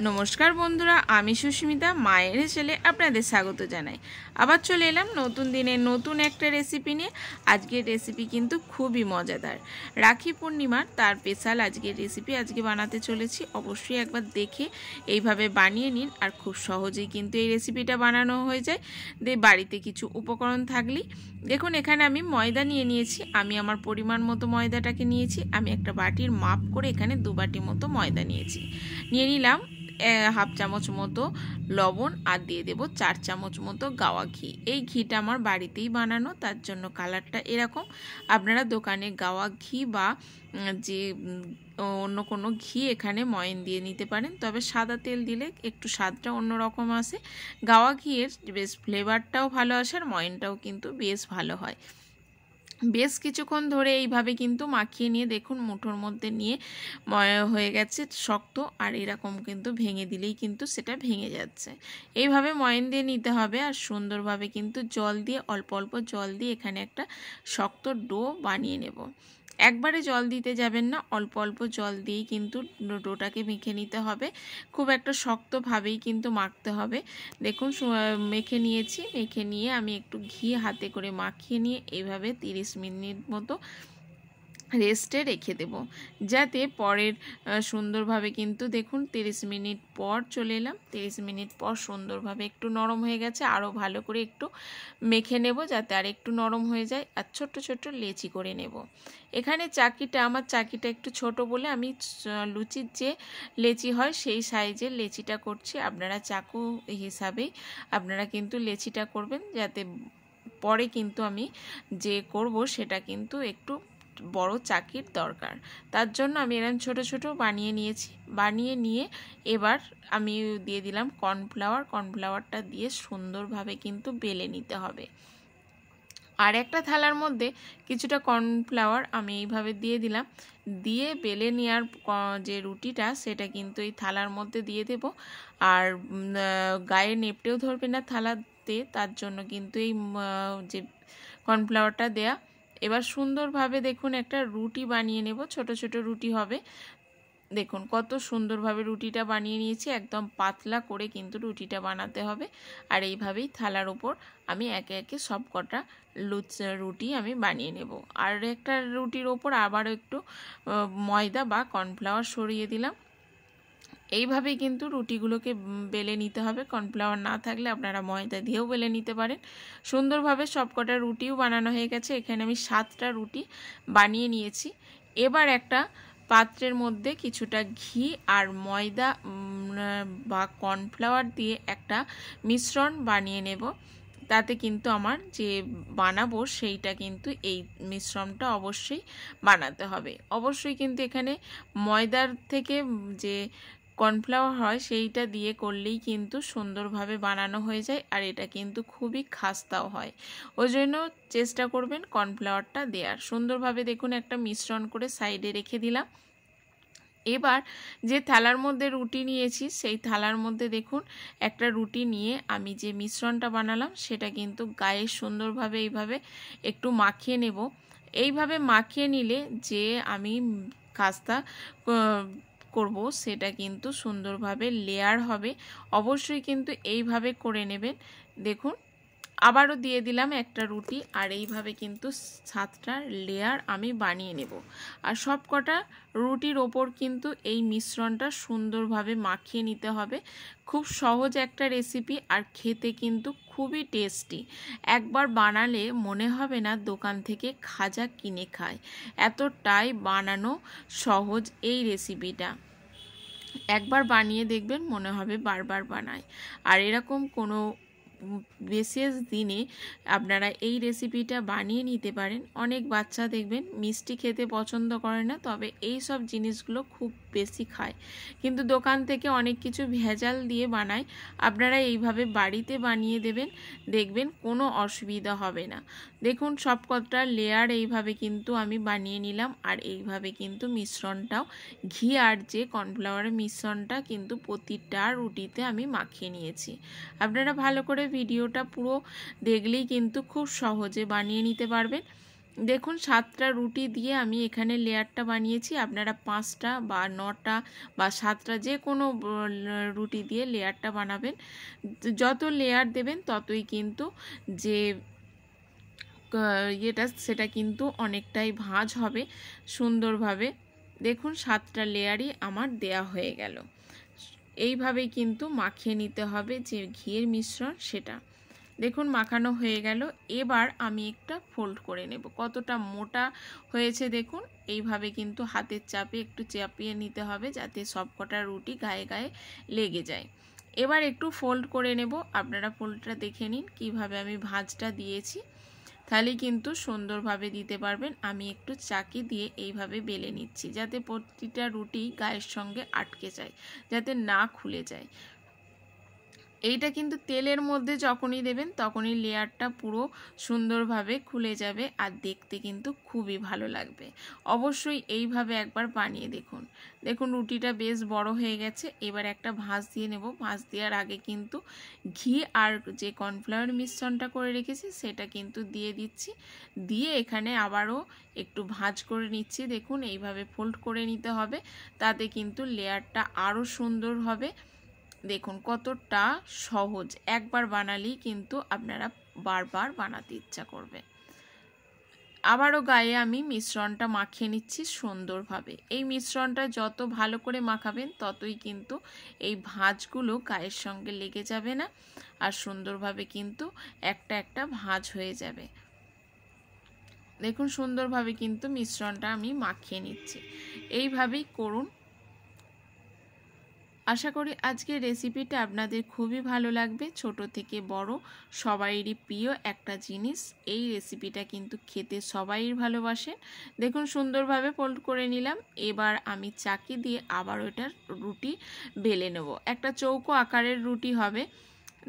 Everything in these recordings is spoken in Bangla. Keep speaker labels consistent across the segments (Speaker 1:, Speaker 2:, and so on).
Speaker 1: नमस्कार बंधुरा आमी सुष्मिता मायेर चैनेले आपनादेर स्वागत जानाई। आबार चले एलाम नतून दिने नतून एकटा रेसिपि निये। आजकेर रेसिपि किन्तु खूबई मजादार। राखी पूर्णिमार तार स्पेशाल आजकेर रेसिपि आजके बानाते चलेछि। अवश्यई एकबार देखे एइभावे बानिये निन आर खूब सहजेई किन्तु एइ रेसिपिटा बानानो हये जाय। दे बाड़ीते किछु उपकरण थाकलेई देखुन एखाने आमी मयदा निये नियेछि। आमी आमार परिमाण मतो मयदाटाके नियेछि। आमी एकटा बाटिर माप करे एखाने दु बाटी मतो मयदा नियेछि। निये निलाम हाफ चामच मतो लवण और दिए देव 4 चामच मतो गावा घी। এই ঘিটা আমার বাড়িতেই বানানো, তার জন্য কালারটা এরকম। আপনারা দোকানে গাওয়া ঘি বা যে অন্য কোনো ঘি এখানে ময়ন দিয়ে নিতে পারেন, তবে সাদা তেল দিলে একটু স্বাদটা অন্যরকম আসে। গাওয়া ঘিয়ের বেশ ফ্লেভারটাও ভালো আসে আর ময়নটাও কিন্তু বেশ ভালো হয়। বেশ কিছুক্ষণ ধরে এইভাবে কিন্তু মাখিয়ে নিয়ে দেখুন মুঠোর মধ্যে নিয়ে হয়ে গেছে শক্ত, আর এরকম কিন্তু ভেঙে দিলেই কিন্তু সেটা ভেঙে যাচ্ছে। এইভাবে ময়ন দিয়ে নিতে হবে আর সুন্দরভাবে কিন্তু জল দিয়ে অল্প অল্প জল দিয়ে এখানে একটা শক্ত ডো বানিয়ে নেব। একবারে জল দিতে যাবেন না, অল্প অল্প জল দিয়েই কিন্তু ডোটাকে মেখে নিতে হবে। খুব একটা শক্তভাবেই কিন্তু মাখতে হবে। দেখুন মেখে নিয়েছি, মেখে নিয়ে আমি একটু ঘি হাতে করে মাখিয়ে নিয়ে এইভাবে 30 মিনিট মতো রেস্টে রেখে দেব, যাতে পরের সুন্দরভাবে কিন্তু দেখুন 30 মিনিট পর চলে এলাম। 30 মিনিট পর সুন্দরভাবে একটু নরম হয়ে গেছে, আরও ভালো করে একটু মেখে নেব যাতে আর একটু নরম হয়ে যায়। আর ছোট্ট ছোট্ট লেচি করে নেব। এখানে আমার চাকিটা একটু ছোট বলে আমি লুচির যে লেচি হয় সেই সাইজের লেচিটা করছি। আপনারা চাকু হিসাবেই আপনারা কিন্তু লেচিটা করবেন, যাতে পরে কিন্তু আমি যে করব সেটা কিন্তু একটু বড় চাকির দরকার। তার জন্য আমি এরকম ছোট ছোট বানিয়ে নিয়েছি। বানিয়ে নিয়ে এবার আমি দিয়ে দিলাম কর্নফ্লাওয়ার। কর্নফ্লাওয়ারটা দিয়ে সুন্দরভাবে কিন্তু বেলে নিতে হবে। আর একটা থালার মধ্যে কিছুটা কর্নফ্লাওয়ার আমি এইভাবে দিয়ে দিলাম। দিয়ে বেলে নেওয়ার যে রুটিটা সেটা কিন্তু এই থালার মধ্যে দিয়ে দেব। আর গায়ে নেপটেও ধরবে না থালাতে, তার জন্য কিন্তু এই যে কর্নফ্লাওয়ারটা দেয়া। এবার সুন্দরভাবে দেখুন একটা রুটি বানিয়ে নেব, ছোট ছোট রুটি হবে। দেখুন কত সুন্দরভাবে রুটিটা বানিয়ে নিয়েছি। একদম পাতলা করে কিন্তু রুটিটা বানাতে হবে। আর এইভাবেই থালার উপর আমি একে একে সব কটা রুটি আমি বানিয়ে নেব। আর একটা রুটির ওপর আবারও একটু ময়দা বা কর্নফ্লাওয়ার সরিয়ে দিলাম। এইভাবেই কিন্তু রুটিগুলোকে বেলে নিতে হবে। কর্নফ্লাওয়ার না থাকলে আপনারা ময়দা দিয়েও বেলে নিতে পারেন। সুন্দরভাবে সবকটা রুটিও বানানো হয়ে গেছে। এখানে আমি 7টা রুটি বানিয়ে নিয়েছি। এবার একটা পাত্রের মধ্যে কিছুটা ঘি আর ময়দা বা কর্নফ্লাওয়ার দিয়ে একটা মিশ্রণ বানিয়ে নেব। তাতে কিন্তু আমার যে বানাবো সেইটা কিন্তু এই মিশ্রণটা অবশ্যই বানাতে হবে। অবশ্যই কিন্তু এখানে ময়দার থেকে যে কর্নফ্লাওয়ার হয় সেইটা দিয়ে করলেই কিন্তু সুন্দরভাবে বানানো হয়ে যায়, আর এটা কিন্তু খুবই খাস্তাও হয়। ওই জন্য চেষ্টা করবেন কর্নফ্লাওয়ারটা দেওয়ার। সুন্দরভাবে দেখুন একটা মিশ্রণ করে সাইডে রেখে দিলাম। এবার যে থালার মধ্যে রুটি নিয়েছি সেই থালার মধ্যে দেখুন একটা রুটি নিয়ে আমি যে মিশ্রণটা বানালাম সেটা কিন্তু গায়ে সুন্দরভাবে এইভাবে একটু মাখিয়ে নেব। এইভাবে মাখিয়ে নিলে যে আমি খাস্তা করব সেটা কিন্তু সুন্দরভাবে লেয়ার হবে। অবশ্যই কিন্তু এইভাবে করে নেবেন। দেখুন আবারও দিয়ে দিলাম একটা রুটি, আর এইভাবে কিন্তু 7টা লেয়ার আমি বানিয়ে নেব। আর সব কটা রুটির ওপর কিন্তু এই মিশ্রণটা সুন্দরভাবে মাখিয়ে নিতে হবে। খুব সহজ একটা রেসিপি আর খেতে কিন্তু খুবই টেস্টি। একবার বানালে মনে হবে না দোকান থেকে খাজা কিনে খায়, এতটাই বানানো সহজ এই রেসিপিটা। একবার বানিয়ে দেখবেন মনে হবে বারবার বানায়। আর এরকম কোনো বিশেষ দিনে আপনারা এই রেসিপিটা বানিয়ে নিতে পারেন। অনেক বাচ্চা দেখবেন মিষ্টি খেতে পছন্দ করে না, তবে এই সব জিনিসগুলো খুব বেশি খায়, কিন্তু দোকান থেকে অনেক কিছু ভেজাল দিয়ে বানায়। আপনারা এইভাবে বাড়িতে বানিয়ে দেবেন, দেখবেন কোনো অসুবিধা হবে না। দেখুন সব কটা লেয়ার এইভাবে কিন্তু আমি বানিয়ে নিলাম। আর এইভাবে কিন্তু মিশ্রণটাও ঘি আর যে কর্নফ্লাওয়ারের মিশ্রণটা কিন্তু প্রতিটা রুটিতে আমি মাখিয়ে নিয়েছি। আপনারা ভালো করে ভিডিওটা পুরো দেখলেই কিন্তু খুব সহজে বানিয়ে নিতে পারবেন। দেখুন 7টা রুটি দিয়ে আমি এখানে লেয়ারটা বানিয়েছি। আপনারা 5টা বা 9টা বা 7টা যে কোনো রুটি দিয়ে লেয়ারটা বানাবেন। যত লেয়ার দেবেন ততই কিন্তু যে সেটা কিন্তু অনেকটাই ভাঁজ হবে সুন্দরভাবে। দেখুন 7টা লেয়ারই আমার দেয়া হয়ে গেল। এইভাবেই কিন্তু মাখিয়ে নিতে হবে যে ঘিয়ের মিশ্রণ সেটা। দেখুন মাখানো হয়ে গেল। এবার আমি একটা ফোল্ড করে নেব। কতটা মোটা হয়েছে দেখুন। এইভাবে কিন্তু হাতের চাপে একটু চাপিয়ে নিতে হবে যাতে সবকটা রুটি গায়ে গায়ে লেগে যায়। এবার একটু ফোল্ড করে নেব। আপনারা ফোল্ডটা দেখে নিন কিভাবে আমি ভাঁজটা দিয়েছি, তাহলে কিন্তু সুন্দরভাবে দিতে পারবেন। আমি একটু চাকি দিয়ে এইভাবে বেলে নিচ্ছি যাতে প্রতিটা রুটি গায়ের সঙ্গে আটকে যায়, যাতে না খুলে যায়। এইটা কিন্তু তেলের মধ্যে যখনই দেবেন তখনই লেয়ারটা পুরো সুন্দরভাবে খুলে যাবে আর দেখতে কিন্তু খুবই ভালো লাগবে। অবশ্যই এইভাবে একবার বানিয়ে দেখুন। দেখুন রুটিটা বেশ বড় হয়ে গেছে। এবার একটা ভাঁজ দিয়ে নেব। ভাঁজ দেওয়ার আগে কিন্তু ঘি আর যে কর্নফ্লাওয়ার মিশ্রণটা করে রেখেছি সেটা কিন্তু দিয়ে দিচ্ছি। দিয়ে এখানে আবারও একটু ভাঁজ করে নিচ্ছি। দেখুন এইভাবে ফোল্ড করে নিতে হবে, তাতে কিন্তু লেয়ারটা আরও সুন্দর হবে। দেখুন কতটা সহজ, একবার বানালেই কিন্তু আপনারা বারবার বানাতে ইচ্ছা করবে। আবারও গায়ে আমি মিশ্রণটা মাখিয়ে নিচ্ছি সুন্দরভাবে। এই মিশ্রণটা যত ভালো করে মাখাবেন ততই কিন্তু এই ভাঁজগুলো গায়ের সঙ্গে লেগে যাবে না আর সুন্দরভাবে কিন্তু একটা একটা ভাঁজ হয়ে যাবে। দেখুন সুন্দরভাবে কিন্তু মিশ্রণটা আমি মাখিয়ে নিচ্ছি। এইভাবেই করুন। আশা করি আজকের রেসিপিটা আপনাদের খুবই ভালো লাগবে। ছোট থেকে বড় সবাইরই প্রিয় একটা জিনিস। এই রেসিপিটা কিন্তু খেতে সবাই ভালোবাসে। দেখুন সুন্দরভাবে ফোল্ড করে নিলাম। এবার আমি চাকি দিয়ে আবার ওটার রুটি বেলে নেব। একটা চৌকো আকারের রুটি হবে।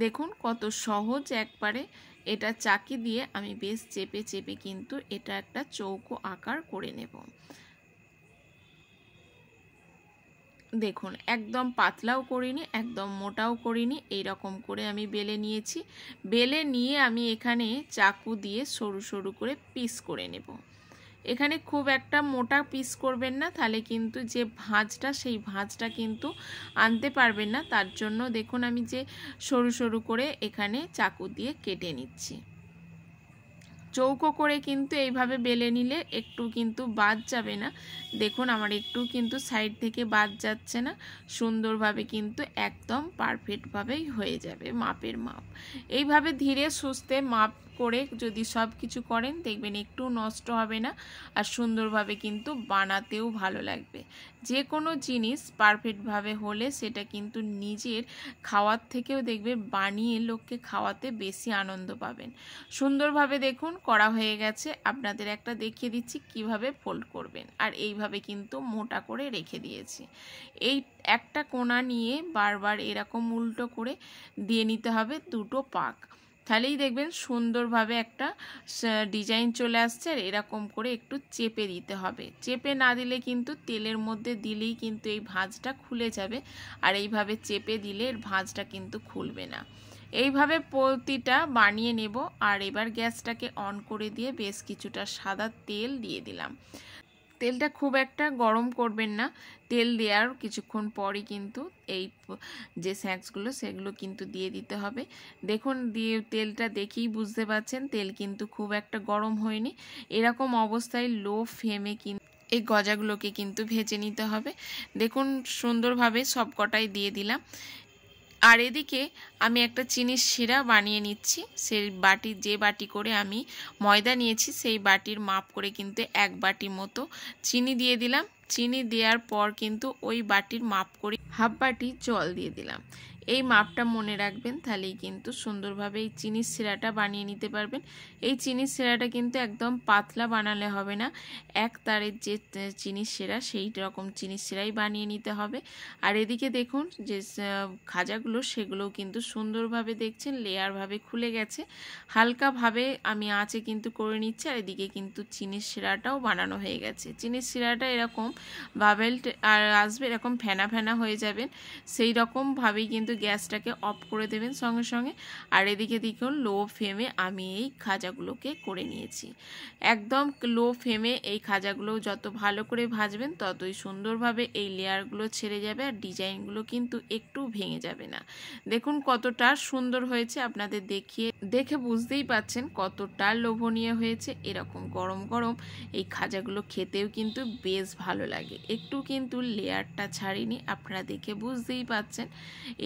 Speaker 1: দেখুন কত সহজ একবারে। এটা চাকি দিয়ে আমি বেশ চেপে চেপে কিন্তু এটা একটা চৌকো আকার করে নেব। দেখুন একদম পাতলাও করিনি, একদম মোটাও করিনি, এইরকম করে আমি বেলে নিয়েছি। বেলে নিয়ে আমি এখানে চাকু দিয়ে সরু সরু করে পিস করে নেব। এখানে খুব একটা মোটা পিস করবেন না, তাহলে কিন্তু যে ভাঁজটা সেই ভাঁজটা কিন্তু আনতে পারবেন না। তার জন্য দেখুন আমি যে সরু সরু করে এখানে চাকু দিয়ে কেটে নিচ্ছি। চৌকো করে কিন্তু এইভাবে বেলে নিলে একটু কিন্তু বাদ যাবে না। দেখুন আমার একটু কিন্তু সাইড থেকে বাদ যাচ্ছে না। সুন্দরভাবে কিন্তু একদম পারফেক্টভাবেই হয়ে যাবে, মাপের মাপ। এইভাবে ধীরে সুস্থে মাপ করে যদি সব কিছু করেন দেখবেন একটু নষ্ট হবে না আর সুন্দরভাবে কিন্তু বানাতেও ভালো লাগবে। যে কোনো জিনিস পারফেক্টভাবে হলে সেটা কিন্তু নিজের খাওয়ার থেকেও দেখবে বানিয়ে লোককে খাওয়াতে বেশি আনন্দ পাবেন। সুন্দরভাবে দেখুন করা হয়ে গেছে। আপনাদের একটা দেখিয়ে দিচ্ছি কিভাবে ফোল্ড করবেন। আর এইভাবে কিন্তু মোটা করে রেখে দিয়েছি। এই একটা কোণা নিয়ে বারবার এরকম উল্টো করে দিয়ে নিতে হবে দুটো পাক, তাহলেই দেখবেন সুন্দরভাবে একটা ডিজাইন চলে আসছে। আর এরকম করে একটু চেপে দিতে হবে। চেপে না দিলে কিন্তু তেলের মধ্যে দিলেই কিন্তু এই ভাঁজটা খুলে যাবে, আর এইভাবে চেপে দিলে ভাঁজটা কিন্তু খুলবে না। এইভাবে প্রতিটা বানিয়ে নেব। আর এবার গ্যাসটাকে অন করে দিয়ে বেশ কিছুটা সাদা তেল দিয়ে দিলাম। তেলটা খুব একটা গরম করবেন না। তেল দেওয়ার কিছুক্ষণ পরই কিন্তু এই যে স্ন্যাক্সগুলো সেগুলো কিন্তু দিয়ে দিতে হবে। দেখুন দিয়ে তেলটা দেখেই বুঝতে পারছেন তেল কিন্তু খুব একটা গরম হয়নি। এরকম অবস্থায় লো ফ্লেমে কিন্তু এই গজাগুলোকে কিন্তু ভেজে নিতে হবে। দেখুন সুন্দরভাবে সব কটাই দিয়ে দিলাম। আর এদিকে আমি একটা চিনির শিরা বানিয়ে নিচ্ছি। সেই যে বাটি করে আমি ময়দা নিয়েছি সেই বাটির মাপ করে কিন্তু 1 বাটি মতো চিনি দিয়ে দিলাম। চিনি দেওয়ার পর কিন্তু ওই বাটির মাপ করে হাফ বাটি জল দিয়ে দিলাম। এই মাপটা মনে রাখবেন, তাহলেই কিন্তু সুন্দরভাবে এই চিনির শিরাটা বানিয়ে নিতে পারবেন। এই চিনির শিরাটা কিন্তু একদম পাতলা বানালে হবে না। এক তারের যে চিনির শিরা সেই রকম চিনির শিরাই বানিয়ে নিতে হবে। আর এদিকে দেখুন যে খাজাগুলো সেগুলোও কিন্তু সুন্দরভাবে দেখছেন লেয়ারভাবে খুলে গেছে। হালকাভাবে আমি আঁচে কিন্তু করে নিচ্ছি। আর এদিকে কিন্তু চিনির শিরাটাও বানানো হয়ে গেছে। চিনির শিরাটা এরকম বাবেল আর আসবে, এরকম ফেনা ফেনা হয়ে যাবেন, সেই রকমভাবেই কিন্তু গ্যাসটাকে অফ করে দেবেন সঙ্গে সঙ্গে। আর এদিকে দেখুন লো ফ্লেমে আমি এই খাজাগুলোকে করে নিয়েছি। একদম লো ফ্লেমে এই খাজাগুলো যত ভালো করে ভাজবেন ততই সুন্দরভাবে এই লেয়ারগুলো ছেড়ে যাবে, আর ডিজাইনগুলো কিন্তু একটু ভেঙে যাবে না। দেখুন কতটা সুন্দর হয়েছে, আপনাদের দেখে বুঝতেই পাচ্ছেন কতটা লোভনীয় হয়েছে। এরকম গরম গরম এই খাজাগুলো খেতেও কিন্তু বেশ ভালো লাগে, একটু কিন্তু লেয়ারটা ছাড়িনি, আপনারা দেখে বুঝতেই পাচ্ছেন।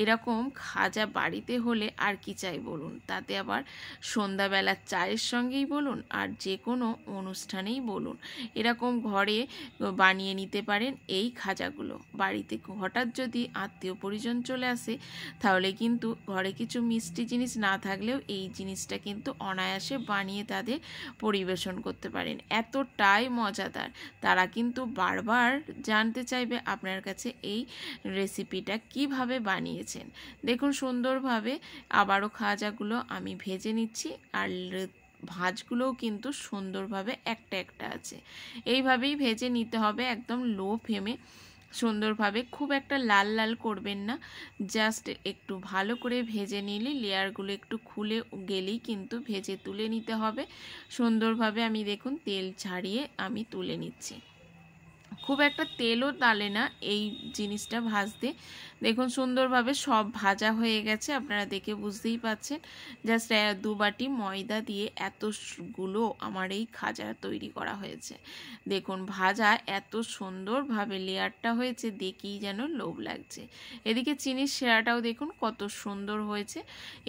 Speaker 1: এরকম খাজা বাড়িতে হলে আর কি চাই বলুন, তাতে আবার সন্ধ্যাবেলার চায়ের সঙ্গেই বলুন আর যে কোনো অনুষ্ঠানেই বলুন, এরকম ঘরে বানিয়ে নিতে পারেন এই খাজাগুলো। বাড়িতে হঠাৎ যদি আত্মীয় পরিজন চলে আসে তাহলে কিন্তু ঘরে কিছু মিষ্টি জিনিস না থাকলেও এই জিনিসটা কিন্তু অনায়াসে বানিয়ে তাদের পরিবেশন করতে পারেন, এতটাই মজাদার। তারা কিন্তু বারবার জানতে চাইবে আপনার কাছে এই রেসিপিটা কিভাবে বানিয়েছেন। দেখুন সুন্দরভাবে আবারও খাজাগুলো আমি ভেজে নিচ্ছি, আর ভাঁজগুলোও কিন্তু সুন্দরভাবে একটা একটা আছে। এইভাবেই ভেজে নিতে হবে একদম লো ফ্লেমে সুন্দরভাবে, খুব একটা লাল লাল করবেন না, জাস্ট একটু ভালো করে ভেজে নিলে লেয়ারগুলো একটু খুলে গেলেই কিন্তু ভেজে তুলে নিতে হবে সুন্দরভাবে। আমি দেখুন তেল ছাড়িয়ে আমি তুলে নিচ্ছি, খুব একটা তেলও তালে না এই জিনিসটা ভাজতে। দেখুন সুন্দরভাবে সব ভাজা হয়ে গেছে, আপনারা দেখে বুঝতেই পাচ্ছেন। জাস্ট 2 বাটি ময়দা দিয়ে এতগুলো আমার এই খাজা তৈরি করা হয়েছে। দেখুন ভাজা এত সুন্দরভাবে লেয়ারটা হয়েছে, দেখেই যেন লোভ লাগছে। এদিকে চিনির শিরাটাও দেখুন কত সুন্দর হয়েছে।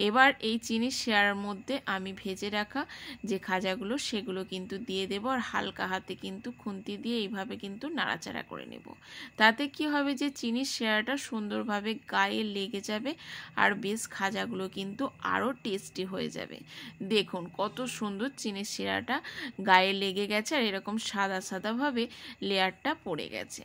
Speaker 1: এবার এই চিনির শিরার মধ্যে আমি ভেজে রাখা যে খাজাগুলো সেগুলো কিন্তু দিয়ে দেবো, আর হালকা হাতে কিন্তু খুন্তি দিয়ে এইভাবে কিন্তু নাড়াচাড়া করে নেব। তাতে কি হবে যে চিনির শিরাটা সুন্দরভাবে গায়ে লেগে যাবে, আর বেশ খাজাগুলো কিন্তু আরও টেস্টি হয়ে যাবে। দেখুন কত সুন্দর চিনির শিরাটা গায়ে লেগে গেছে, আর এরকম সাদা সাদাভাবে লেয়ারটা পড়ে গেছে।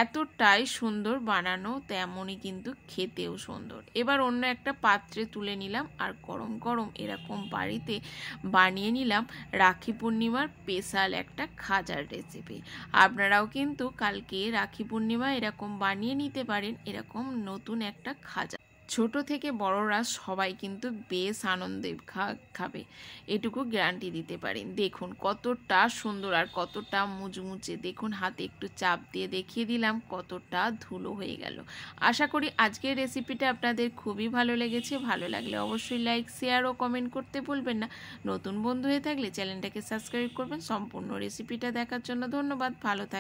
Speaker 1: এতটাই সুন্দর বানানো, তেমনই কিন্তু খেতেও সুন্দর। এবার অন্য একটা পাত্রে তুলে নিলাম, আর গরম গরম এরকম বাড়িতে বানিয়ে নিলাম রাখি পূর্ণিমার স্পেশাল একটা খাজার রেসিপি। আপনারাও কিন্তু কালকে রাখি পূর্ণিমা এরকম বানিয়ে নিতে পারেন, এরকম নতুন একটা খাজা। ছোট থেকে বড়রা সবাই কিন্তু বেশ আনন্দে খাবে, এটুকু গ্যারান্টি দিতে পারেন। দেখুন কতটা সুন্দর আর কতটা মুচমুচে, দেখুন হাতে একটু চাপ দিয়ে দেখিয়ে দিলাম কতটা ধুলো হয়ে গেল। আশা করি আজকের রেসিপিটা আপনাদের খুবই ভালো লেগেছে। ভালো লাগলে অবশ্যই লাইক, শেয়ার ও কমেন্ট করতে ভুলবেন না। নতুন বন্ধু হয়ে থাকলে চ্যানেলটাকে সাবস্ক্রাইব করবেন। সম্পূর্ণ রেসিপিটা দেখার জন্য ধন্যবাদ। ভালো থাকবেন।